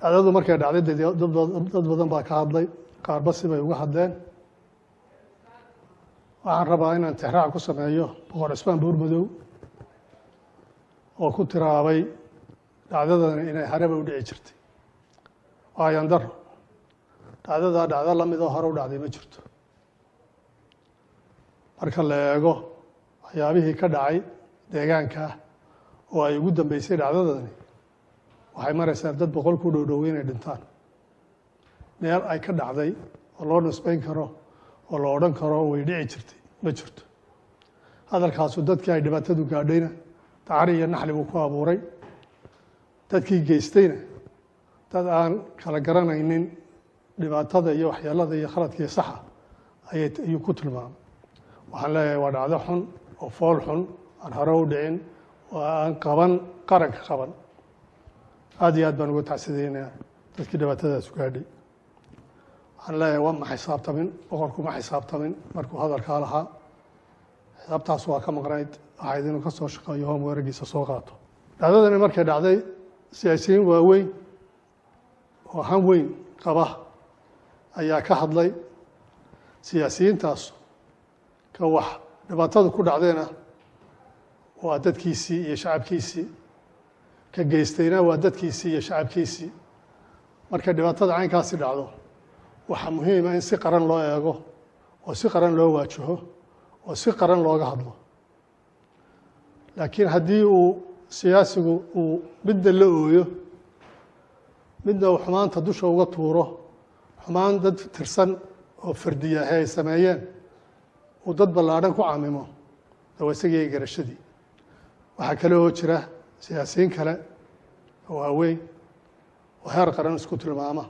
dhacdadu markay dhacday dad badan baa ka hadlay, qaarba si bay uga hadleen. waxaan rabaa inaan tixraac ku sameeyo boqor Cismaan Buurmadow oo ku tiraabay dhacdadani inay haraba u dhici jirtay. ayaan daro dhacdadaa dhacdo la mid oo hore u dhacday ma jirto. marka la eego waxyaabihii ka dhacay deegaanka oo ay ugu dambeysay dhacdadani, waxay maraysaa dad 100 ku dhow inay dhintaan. meel ay ka dhacday oo loo nisbayn karo oo la odhan karo way dhici jirtay ma jirto. hadalkaasu dadkii ay dhibaatadu gaadhayna tacari iyo naxli buu ku abuuray. dadkii geystayna dad aan kala garanaynin dhibaatada iyo waxyeelada iyo khaladkii saxa ayuu ku tilmaamay. waxaan leeyahay waa dhacdo xun oo fool xun aan hore u dhicin oo aan qaban qaranka qaban. aad iyo aad baan uga tacsideynaya dadkii dhibaatadaas gaadhay. waxaan leeyahay waa ma xisaabtamin, boqorku ma xisaabtamin markuu hadalkaa lahaa. xisaabtaas waa ka maqnayd, waxayd inuu ka soo shaqeeyo hoom weeragiisa soo qaato. dhacdadani markay dhacday, siyaasiyiin waaweyn oo han weyn qaba ayaa ka hadlay. siyaasiyiintaas ka wax dhibaatadu ku dhacdayna waa dadkiisii iyo shacabkiisii, ka geystayna waa dadkiisii iyo shacabkiisii. markay dhibaatada caynkaasi dhacdo, waxaa muhiima in si qaran loo eego oo si qaran loo waajaho oo si qaran looga hadlo. laakiin haddii uu siyaasigu uu midna la ooyo, midna uu xumaanta dusha uga tuuro, xumaan dad tirsan oo fardiyahe ay sameeyeen uu dad ballaadhan ku caamimo, waa isagii garashadii. waxaa kale oo jira siyaasiyiin kale oo waaweyn oo heer qaran isku tilmaama,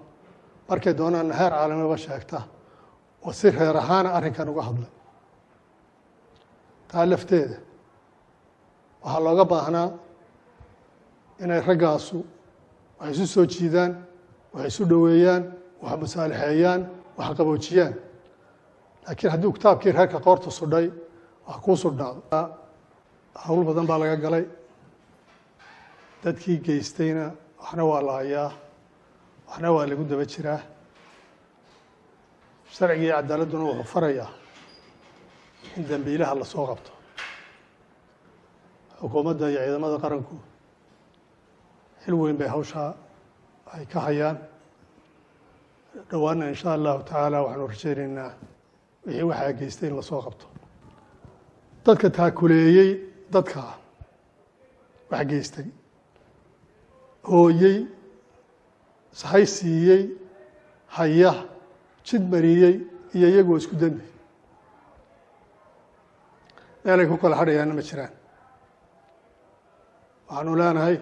markay doonaanna heer caalamiba sheegta oo si reer ahaana arrinkan uga hadlay. taa lafteeda waxaa looga baahnaa inay raggaasu wax isu soo jiidaan, wax isu dhoweeyaan, wax masaalixeeyaan, wax qaboojiyaan. laakiin haddii kitaabkii reerka qoorta sudhay wax kuu sudhnaado. hawl badan baa laga galay. dadkii geystayna waxna waa la hayaa, waxna waa lagu daba jiraa. sharciga iyo cadaaladduna wuxuu farayaa in dambiilaha la soo qabto. xukuumadda iyo ciidamada qaranku xil weyn bay hawshaa ay ka hayaan. dhowaanna insha allahu tacaala waxaanu rajaynaynaa wixii waxaa geystay in lasoo qabto. dadka taakuleeyey dadka wax geystay, hooyey, sahay siiyey, haya, jid mariyey iyo iyagoo isku dembi. meelay ku kala hadhayaanna ma jiraan. waxaanu leenahay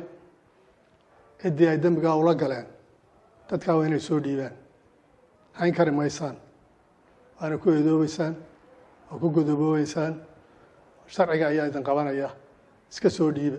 ciddii ay dembigaa ula galeen dadkaa waa inay soo dhiibaan. hayn kari maysaan, waana ku eedoobeysaan, waa ku godoboobeysaan. sharciga ayaa idin qabanaya, iska soo dhiiba.